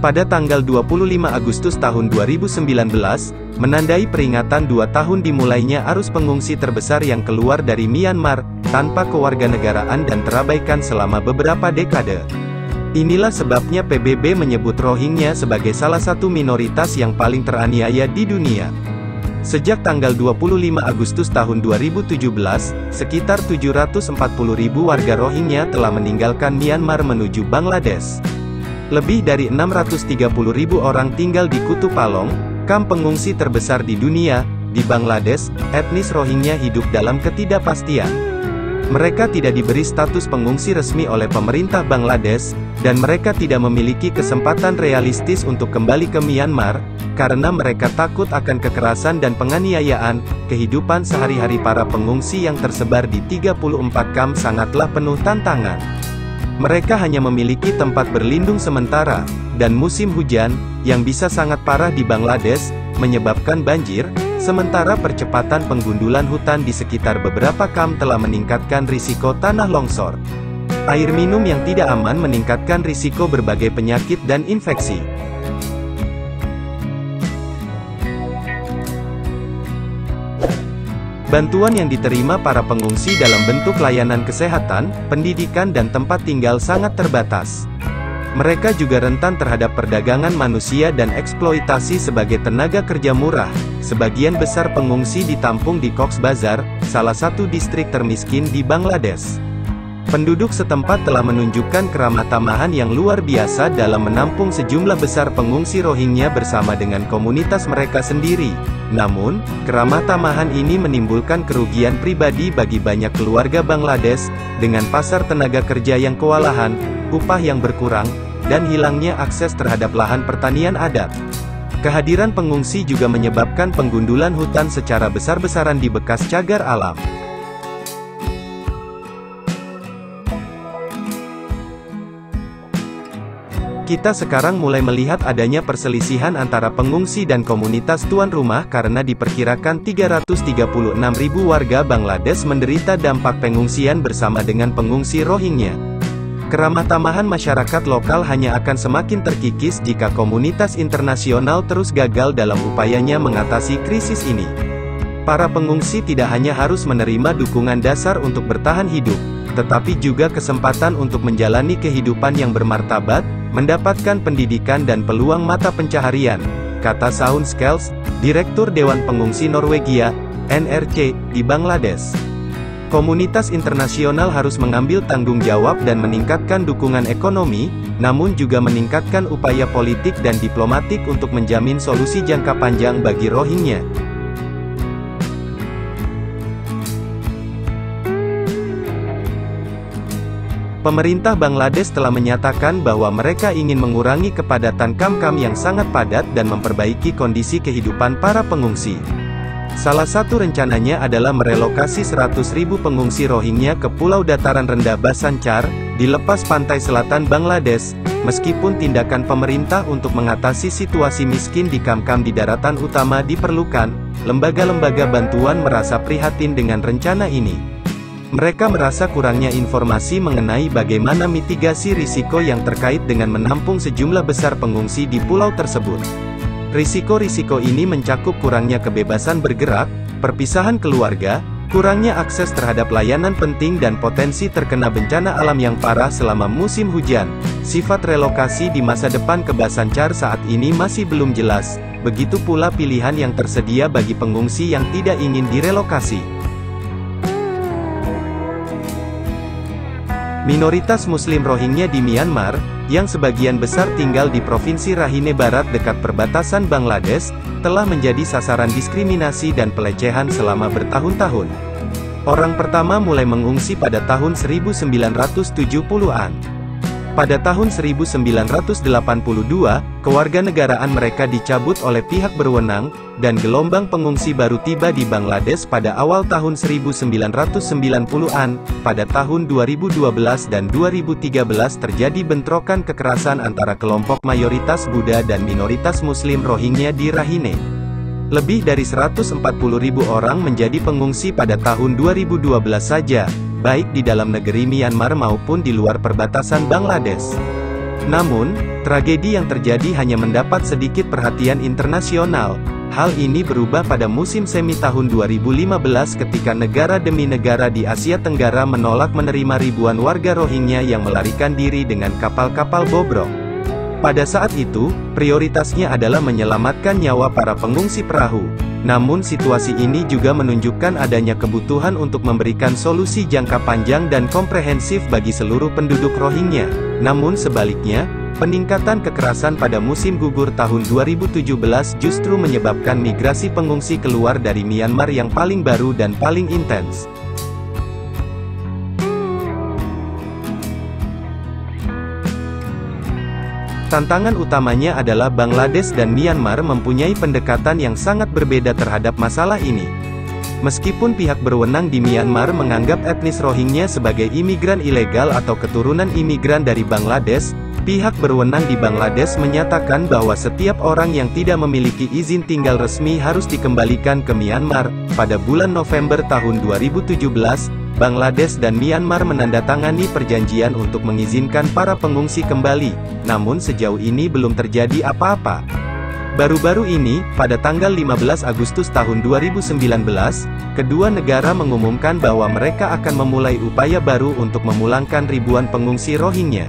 pada tanggal 25 Agustus tahun 2019, menandai peringatan 2 tahun dimulainya arus pengungsi terbesar yang keluar dari Myanmar, tanpa kewarganegaraan dan terabaikan selama beberapa dekade. Inilah sebabnya PBB menyebut Rohingya sebagai salah satu minoritas yang paling teraniaya di dunia. Sejak tanggal 25 Agustus tahun 2017, sekitar 740.000 warga Rohingya telah meninggalkan Myanmar menuju Bangladesh. Lebih dari 630.000 orang tinggal di Kutu Palong, kamp pengungsi terbesar di dunia. Di Bangladesh, etnis Rohingya hidup dalam ketidakpastian. Mereka tidak diberi status pengungsi resmi oleh pemerintah Bangladesh, dan mereka tidak memiliki kesempatan realistis untuk kembali ke Myanmar, karena mereka takut akan kekerasan dan penganiayaan. Kehidupan sehari-hari para pengungsi yang tersebar di 34 kamp sangatlah penuh tantangan. Mereka hanya memiliki tempat berlindung sementara, dan musim hujan, yang bisa sangat parah di Bangladesh, menyebabkan banjir, sementara percepatan penggundulan hutan di sekitar beberapa kamp telah meningkatkan risiko tanah longsor. Air minum yang tidak aman meningkatkan risiko berbagai penyakit dan infeksi. Bantuan yang diterima para pengungsi dalam bentuk layanan kesehatan, pendidikan dan tempat tinggal sangat terbatas. Mereka juga rentan terhadap perdagangan manusia dan eksploitasi sebagai tenaga kerja murah. Sebagian besar pengungsi ditampung di Cox's Bazar, salah satu distrik termiskin di Bangladesh. Penduduk setempat telah menunjukkan keramah tamahan yang luar biasa dalam menampung sejumlah besar pengungsi Rohingya bersama dengan komunitas mereka sendiri. Namun, keramah tamahan ini menimbulkan kerugian pribadi bagi banyak keluarga Bangladesh, dengan pasar tenaga kerja yang kewalahan, upah yang berkurang, dan hilangnya akses terhadap lahan pertanian adat. Kehadiran pengungsi juga menyebabkan penggundulan hutan secara besar-besaran di bekas cagar alam. Kita sekarang mulai melihat adanya perselisihan antara pengungsi dan komunitas tuan rumah karena diperkirakan 336.000 warga Bangladesh menderita dampak pengungsian bersama dengan pengungsi Rohingya. Keramah tamahan masyarakat lokal hanya akan semakin terkikis jika komunitas internasional terus gagal dalam upayanya mengatasi krisis ini. Para pengungsi tidak hanya harus menerima dukungan dasar untuk bertahan hidup, tetapi juga kesempatan untuk menjalani kehidupan yang bermartabat, mendapatkan pendidikan dan peluang mata pencaharian, kata Shaun Skels, Direktur Dewan Pengungsi Norwegia, NRC, di Bangladesh. Komunitas internasional harus mengambil tanggung jawab dan meningkatkan dukungan ekonomi, namun juga meningkatkan upaya politik dan diplomatik untuk menjamin solusi jangka panjang bagi Rohingya. Pemerintah Bangladesh telah menyatakan bahwa mereka ingin mengurangi kepadatan kamp-kamp yang sangat padat dan memperbaiki kondisi kehidupan para pengungsi. Salah satu rencananya adalah merelokasi 100.000 pengungsi Rohingya ke Pulau Dataran Rendah Bhasan Char, di lepas pantai selatan Bangladesh. Meskipun tindakan pemerintah untuk mengatasi situasi miskin di kamp-kamp di daratan utama diperlukan, lembaga-lembaga bantuan merasa prihatin dengan rencana ini. Mereka merasa kurangnya informasi mengenai bagaimana mitigasi risiko yang terkait dengan menampung sejumlah besar pengungsi di pulau tersebut. Risiko-risiko ini mencakup kurangnya kebebasan bergerak, perpisahan keluarga, kurangnya akses terhadap layanan penting dan potensi terkena bencana alam yang parah selama musim hujan. Sifat relokasi di masa depan ke Bhasan Char saat ini masih belum jelas, begitu pula pilihan yang tersedia bagi pengungsi yang tidak ingin direlokasi. Minoritas Muslim Rohingya di Myanmar, yang sebagian besar tinggal di Provinsi Rakhine Barat dekat perbatasan Bangladesh, telah menjadi sasaran diskriminasi dan pelecehan selama bertahun-tahun. Orang pertama mulai mengungsi pada tahun 1970-an. Pada tahun 1982, kewarganegaraan mereka dicabut oleh pihak berwenang, dan gelombang pengungsi baru tiba di Bangladesh pada awal tahun 1990-an. Pada tahun 2012 dan 2013 terjadi bentrokan kekerasan antara kelompok mayoritas Buddha dan minoritas Muslim Rohingya di Rakhine. Lebih dari 140.000 orang menjadi pengungsi pada tahun 2012 saja, baik di dalam negeri Myanmar maupun di luar perbatasan Bangladesh. Namun, tragedi yang terjadi hanya mendapat sedikit perhatian internasional. Hal ini berubah pada musim semi tahun 2015 ketika negara demi negara di Asia Tenggara menolak menerima ribuan warga Rohingya yang melarikan diri dengan kapal-kapal bobrok. Pada saat itu, prioritasnya adalah menyelamatkan nyawa para pengungsi perahu. Namun situasi ini juga menunjukkan adanya kebutuhan untuk memberikan solusi jangka panjang dan komprehensif bagi seluruh penduduk Rohingya. Namun sebaliknya, peningkatan kekerasan pada musim gugur tahun 2017 justru menyebabkan migrasi pengungsi keluar dari Myanmar yang paling baru dan paling intens. Tantangan utamanya adalah Bangladesh dan Myanmar mempunyai pendekatan yang sangat berbeda terhadap masalah ini. Meskipun pihak berwenang di Myanmar menganggap etnis Rohingya sebagai imigran ilegal atau keturunan imigran dari Bangladesh, pihak berwenang di Bangladesh menyatakan bahwa setiap orang yang tidak memiliki izin tinggal resmi harus dikembalikan ke Myanmar. Pada bulan November tahun 2017, Bangladesh dan Myanmar menandatangani perjanjian untuk mengizinkan para pengungsi kembali, namun sejauh ini belum terjadi apa-apa. Baru-baru ini, pada tanggal 15 Agustus tahun 2019, kedua negara mengumumkan bahwa mereka akan memulai upaya baru untuk memulangkan ribuan pengungsi Rohingya.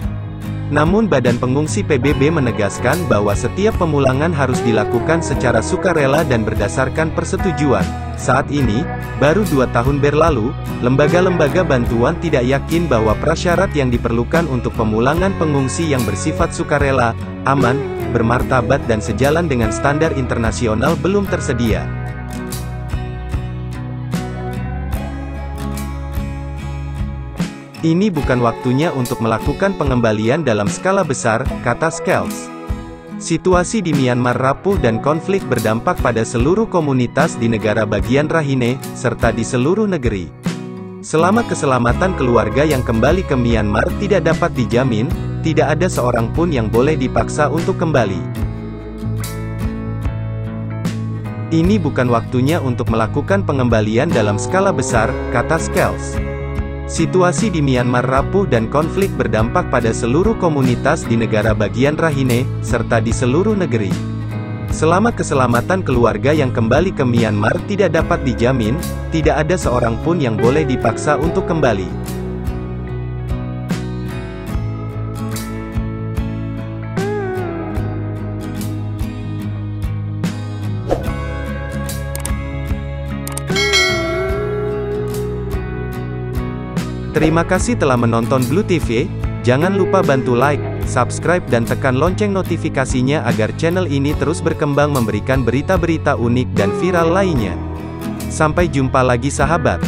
Namun Badan Pengungsi PBB menegaskan bahwa setiap pemulangan harus dilakukan secara sukarela dan berdasarkan persetujuan. Saat ini, baru 2 tahun berlalu, lembaga-lembaga bantuan tidak yakin bahwa prasyarat yang diperlukan untuk pemulangan pengungsi yang bersifat sukarela, aman, bermartabat dan sejalan dengan standar internasional belum tersedia. Ini bukan waktunya untuk melakukan pengembalian dalam skala besar, kata Scales. Situasi di Myanmar rapuh dan konflik berdampak pada seluruh komunitas di negara bagian Rakhine, serta di seluruh negeri. Selama keselamatan keluarga yang kembali ke Myanmar tidak dapat dijamin, tidak ada seorang pun yang boleh dipaksa untuk kembali. Ini bukan waktunya untuk melakukan pengembalian dalam skala besar, kata Scales. Situasi di Myanmar rapuh dan konflik berdampak pada seluruh komunitas di negara bagian Rakhine, serta di seluruh negeri. Selama keselamatan keluarga yang kembali ke Myanmar tidak dapat dijamin, tidak ada seorang pun yang boleh dipaksa untuk kembali. Terima kasih telah menonton Blue TV, jangan lupa bantu like, subscribe dan tekan lonceng notifikasinya agar channel ini terus berkembang memberikan berita-berita unik dan viral lainnya. Sampai jumpa lagi sahabat.